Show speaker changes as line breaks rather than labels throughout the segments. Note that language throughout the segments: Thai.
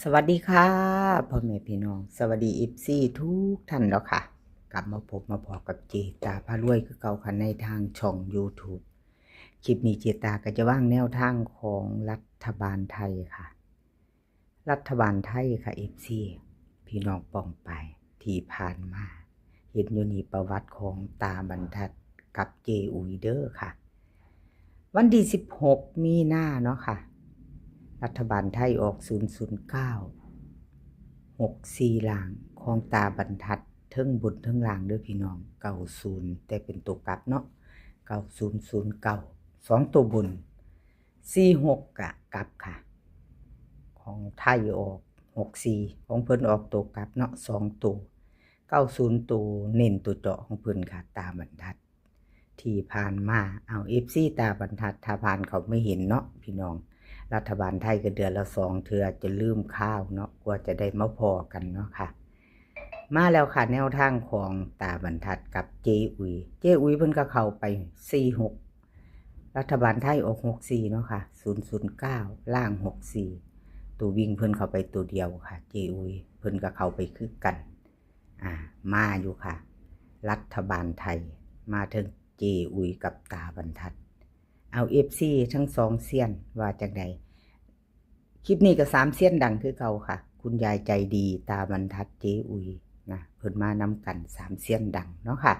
สวัสดีค่ะพ่อแม่พี่น้องสวัสดีอีฟซี่ทุกท่านแล้วค่ะกลับมาพบมาพอกับเจตาพารวยคือเก่าค่ะในทางช่อง YouTube คลิปนี้เจตาก็จะว่างแนวทางของรัฐบาลไทยค่ะรัฐบาลไทยค่ะอีฟซี่พี่น้องป้องไปที่ผ่านมาเห็นอยู่นี่ประวัติของตาบรรทัดกับเจอุยเดอร์ค่ะวันที่16มีนาเนาะค่ะรัฐบาลไทยออก00964ล่างของตาบรรทัดเทิงบนเทิงล่างเด้อพี่น้อง90แต่เป็นตัวกลับเนาะ9009 2ตัวบน46กะกลับค่ะของไทยออก64ของเพิ่นออกตัวกลับเนาะ2ตัว90ตัวเน้นตัวเจาะของเพิ่นค่ะตาบรรทัดที่ผ่านมาเอา FC ตาบรรทัดถ้าผ่านเขาไม่เห็นเนาะพี่น้องรัฐบาลไทยก็เดือนละ2เทื่อจะลืมข้าวเนาะกว่าจะได้มาพอกันเนาะค่ะมาแล้วค่ะแนวทางของตาบรรทัดกับเจอุยเพิ่นก็เข้าไป46รัฐบาลไทยออก64เนาะค่ะ009ล่าง64ตัววิ่งเพิ่นเข้าไปตัวเดียวค่ะเจอุยเพิ่นก็เข้าไปคือกันมาอยู่ค่ะรัฐบาลไทยมาถึงเจอุยกับตาบรรทัดเอาFCทั้ง2เซียนว่าจังไดคลิปนี้ก็3เซียนดังคือเก่าค่ะคุณยายใจดีตาบรรทัดเจอุยนะเพิ่นมานำกัน3เซียนดังเนาะค่ะ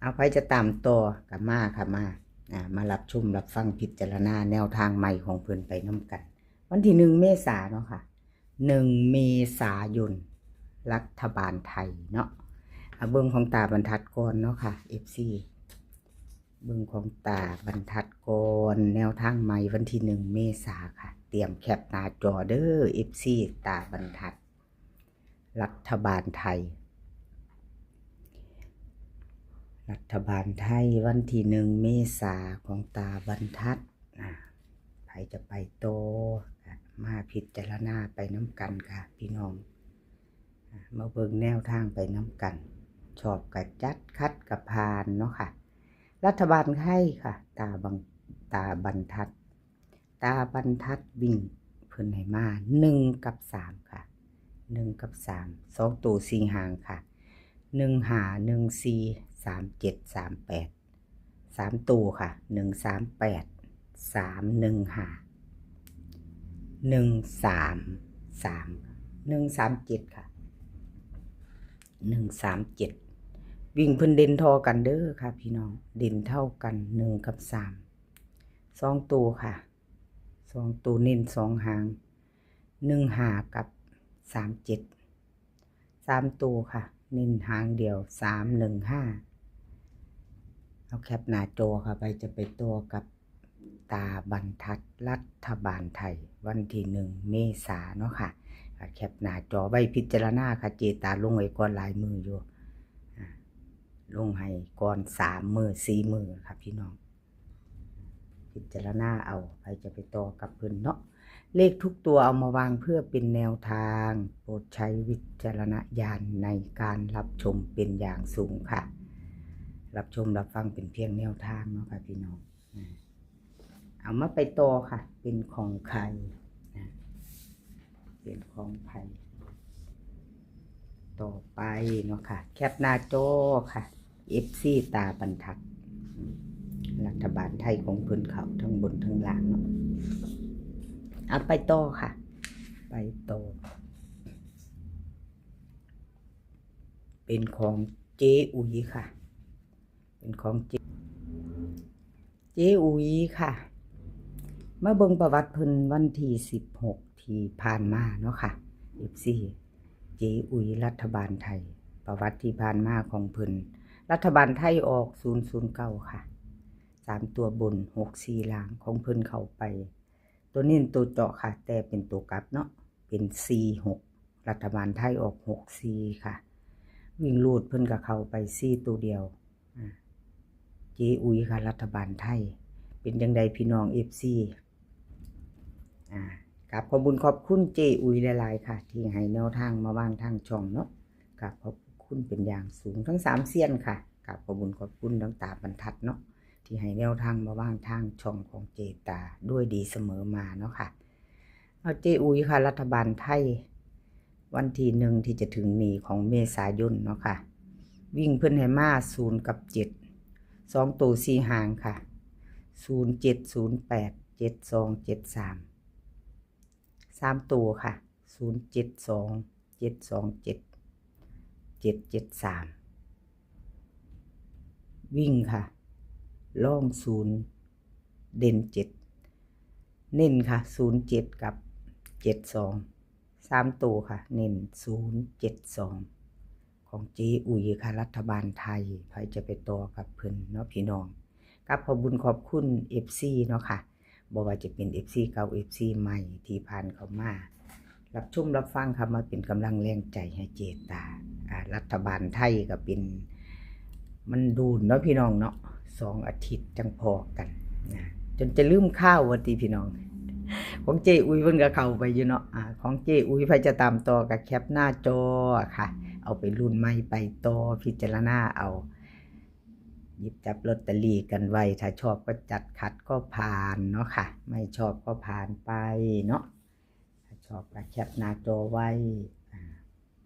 เอาไปจะตามต่อกับมาค่ะมารับชมรับฟังพิจารณาแนวทางใหม่ของเพิ่นไปนำกันวันที่1เมษายนเนาะค่ะ1เมษายนรัฐบาลไทยเนาะเบิ่งของตาบรรทัดก่อนเนาะค่ะ FC เบิ่งของตาบรรทัดก่อนแนวทางใหม่วันที่1เมษายนค่ะเตรียมแคปหน้าจอเด้อ FC ตาบรรทัดรัฐบาลไทยวันที่1เมษายนของตาบรรทัดใครจะไปโตมาพิจารณาไปน้ำกันค่ะพี่น้องมาเบิ่งแนวทางไปน้ำกันชอบกับจัดคัดกับพานเนาะค่ะรัฐบาลไทยค่ะตาบรรทัดวิ่งเพิ่นให้มา1กับ3ค่ะ1กับ3 2ตัว4หางค่ะ1 5 1 4 3 7 3 8 3ตัวค่ะ1 3 8 3 1 5 1 3 3 1 3 7ค่ะ1 3 7วิ่งเพิ่นเด่นทอกันเด้อค่ะพี่น้องเด่นเท่ากัน1กับ3 2ตัวค่ะ2ตัวเน้น2หาง1 5กับ3 7 3ตัวค่ะเน้นหางเดียว3 1 5เอาแคปหน้าจอค่ะไปจะไปตัวกับตาบรรทัดรัฐบาลไทยวันที่1เมษายนเนาะค่ะแคปหน้าจอไว้พิจารณาค่ะเจตาลงไว้ก่อนลายมืออยู่ลงให้ก่อน3 มือ4 มือครับพี่น้องพิจารณาเอาใครจะไปต่อกับเพิ่นเนาะเลขทุกตัวเอามาวางเพื่อเป็นแนวทางโปรดใช้วิจารณญาณในการรับชมเป็นอย่างสูงค่ะรับชมรับฟังเป็นเพียงแนวทางเนาะค่ะพี่น้องเอามาไปต่อค่ะเป็นของใครเป็นของใครต่อไปเนาะค่ะแคปหน้าจอค่ะ FC ตาบรรทัดรัฐบาลไทยของเพิ่นเขาทั้งบนทั้งล่างเนาะเอาไปต่อค่ะไปต่อเป็นของเจอุยค่ะเป็นของเจอุยค่ะมาเบิ่งประวัติเพิ่นวันที่16ที่ผ่านมาเนาะค่ะ FC เจอุยรัฐบาลไทยประวัติที่ผ่านมาของเพิ่นรัฐบาลไทยออก009ค่ะ3ตัวบน64ล่างของเพิ่นเข้าไปตัวนี้ตัวเจาะค่ะแต่เป็นตัวกลับเนาะเป็น46รัฐบาลไทยออก64ค่ะวิ่งลูดเพิ่นก็เข้าไป4ตัวเดียวเจอุยค่ะรัฐบาลไทยเป็นจังใดพี่น้อง FC กับขอบคุณขอบคุณเจอุยหลายๆค่ะที่ให้แนวทางมาวางทางช่องเนาะกับขอบคุณเป็นอย่างสูงทั้ง3เซียนค่ะกับขอบคุณขอบคุณทั้งตาบรรทัดเนาะที่ให้แนวทางมาวางทางช่องของเจตาด้วยดีเสมอมาเนาะค่ะ เอาเจอุ๋ยค่ะรัฐบาลไทยวันที่1ที่จะถึงนี้ของเมษายนเนาะค่ะวิ่งเพิ่นให้มา0กับ7 2ตัว4หางค่ะ0 7 0 8 7 2 7 3 3ตัวค่ะ0 7 2 7 2 7 7 7 3วิ่งค่ะล่อง0เด่น7เน้นค่ะ0 7กับ7 2 3ตัวค่ะเน้น0 7 2ของเจอุ๋ยค่ะรัฐบาลไทยใครจะไปต่อกับเพิ่นเนาะพี่น้องกับขอบคุญขอบคุณ FC เนาะค่ะบ่ว่าจะเป็น FC เก่า FC ใหม่ที่ผ่านเข้ามารับชมรับฟังครับมาเป็นกำลังแรงใจให้เจตารัฐบาลไทยก็เป็นมันดูนเนาะพี่น้องเนาะ2 อาทิตย์จังพอกันนะจนจะลืมข้าวว่าติพี่น้องของเจอุ๋ยเพิ่นก็เข้าไปอยู่เนาะของเจอุ๋ยไผจะตามต่อก็แคปหน้าจอค่ะเอาไปรุ่นใหม่ไปต่อพิจารณาเอาหยิบจับลอตเตอรี่กันไว้ถ้าชอบก็จัดขัดก็ผ่านเนาะค่ะไม่ชอบก็ผ่านไปเนาะถ้าชอบก็แคปหน้าจอไว้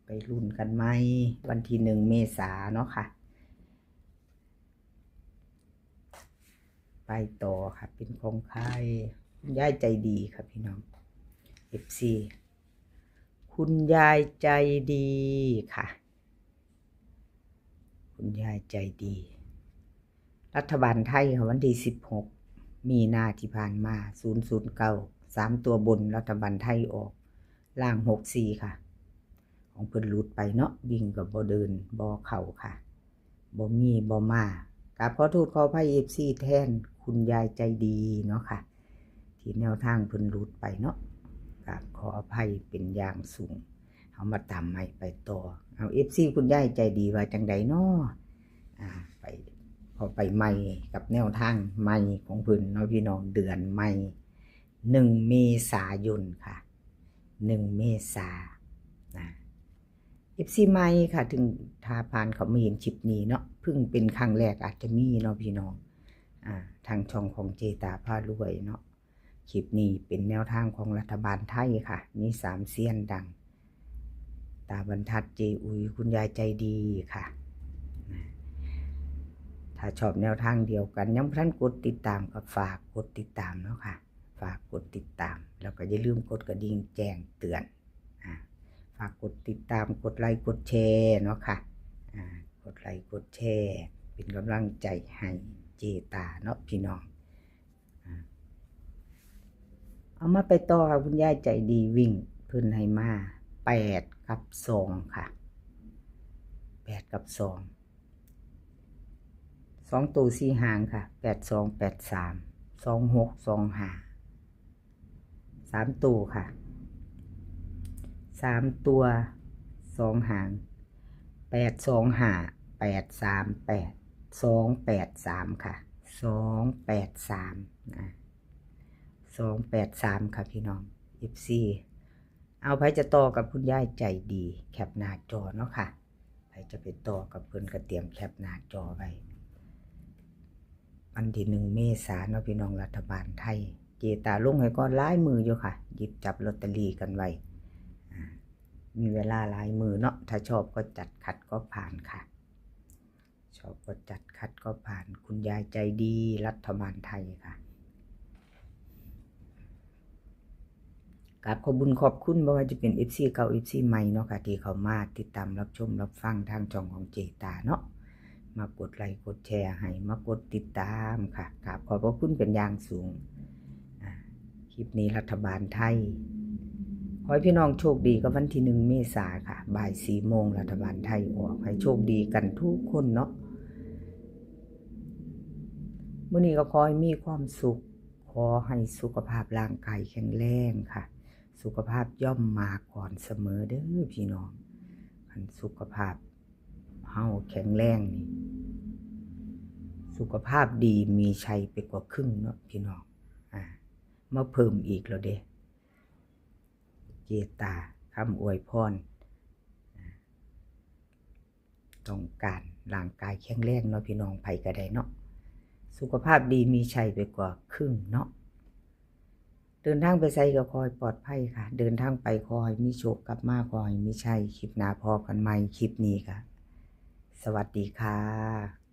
ไปรุ่นกันไหมวันที่1 เมษายนเนาะค่ะไปต่อค่ะเป็นของใครคุณยายใจดีครับพี่น้อง FC คุณยายใจดีค่ะคุณยายใจดีรัฐบาลไทยค่ะวันที่16 มีนาที่ผ่านมา009 3ตัวบนรัฐบาลไทยออกล่าง64ค่ะของเพิ่นหลุดไปเนาะวิ่งกับบ่เดินบ่เข้าค่ะบ่มีบ่มากราบขอโทษขออภัย FC แทนคุณยายใจดีเนาะค่ะที่แนวทางเพิ่นหลุดไปเนาะกราบขออภัยเป็นอย่างสูงเอามาตามใหม่ไปต่อเอา FC คุณยายใจดีว่าจังใดเนาะไปพอไปใหม่กับแนวทางใหม่ของเพิ่นเนาะพี่น้องเดือนใหม่1 เมษายนค่ะ1 เมษายนFC ใหม่ค่ะถึงถ้าผ่านเขาไม่เห็นคลิปนี้เนาะเพิ่งเป็นครั้งแรกอาจจะมีเนาะพี่น้องทางช่องของเจตาพารวยเนาะคลิปนี้เป็นแนวทางของรัฐบาลไทยค่ะมี3เซียนดังตาบรรทัดเจอุ๋ยคุณยายใจดีค่ะถ้าชอบแนวทางเดียวกันยังท่านกดติดตามก็ฝากกดติดตามเนาะค่ะฝากกดติดตามแล้วก็อย่าลืมกดกระดิ่งแจ้งเตือนฝากกดติดตามกดไลค์กดแชร์เนาะค่ะกดไลค์กดแชร์เป็นกำลังใจให้เจตาเนาะพี่น้องเอามาไปต่อค่ะคุณยายใจดีวิ่งเพิ่นให้มา8 กับ 2ค่ะ8 กับ 2 2ตัว4หางค่ะ8 2 8 3 2 6 2 5 3ตัวค่ะ3ตัว2หาง8 2 5 8 3 8 2 8 3ค่ะ2 8 3 2 8 3ค่ะพี่น้อง FC เอาไผจะต่อกับคุณยายใจดีแคปหน้าจอเนาะค่ะไผจะไปต่อกับเพิ่นก็เตรียมแคปหน้าจอไว้วันที่1 เมษายนเนาะพี่น้องรัฐบาลไทยเจตาลงให้ก่อนหลายมืออยู่ค่ะหยิบจับลอตเตอรี่กันไว้มีเวลาหลายมือเนาะถ้าชอบก็จัดขัดก็ผ่านค่ะชอบก็จัดขัดก็ผ่านคุณยายใจดีรัฐบาลไทยค่ะกราบขอบคุญขอบคุณบ่ว่าจะเป็น FC เก่า FC ใหม่เนาะค่ะที่เข้ามาติดตามรับชมรับฟังทางช่องของเจตาเนาะมากดไลค์กดแชร์ให้มากดติดตามค่ะกราบขอบพระคุณเป็นอย่างสูงคลิปนี้รัฐบาลไทยขอให้พี่น้องโชคดีกับวันที่1 เมษายนค่ะบ่าย 4 โมงรัฐบาลไทยออกให้โชคดีกันทุกคนเนาะมื้อนี้ก็ขอให้มีความสุขขอให้สุขภาพร่างกายแข็งแรงค่ะสุขภาพย่อมมาก่อนเสมอเด้อพี่น้องคันสุขภาพเฮาแข็งแรงนี่สุขภาพดีมีชัยไปกว่าครึ่งเนาะพี่น้องมาเพิ่มอีกแล้วเด้เจตาคำอวยพรต้องการร่างกายแข็งแรงเนาะพี่น้องไผก็ได้เนาะสุขภาพดีมีชัยไปกว่าครึ่งเนาะ เดินทางไปไสก็ขอให้ปลอดภัยค่ะ เดินทางไปขอให้มีโชคกลับมาขอให้มีชัยคลิปหน้าพอกันใหม่คลิปนี้ค่ะ สวัสดีค่ะ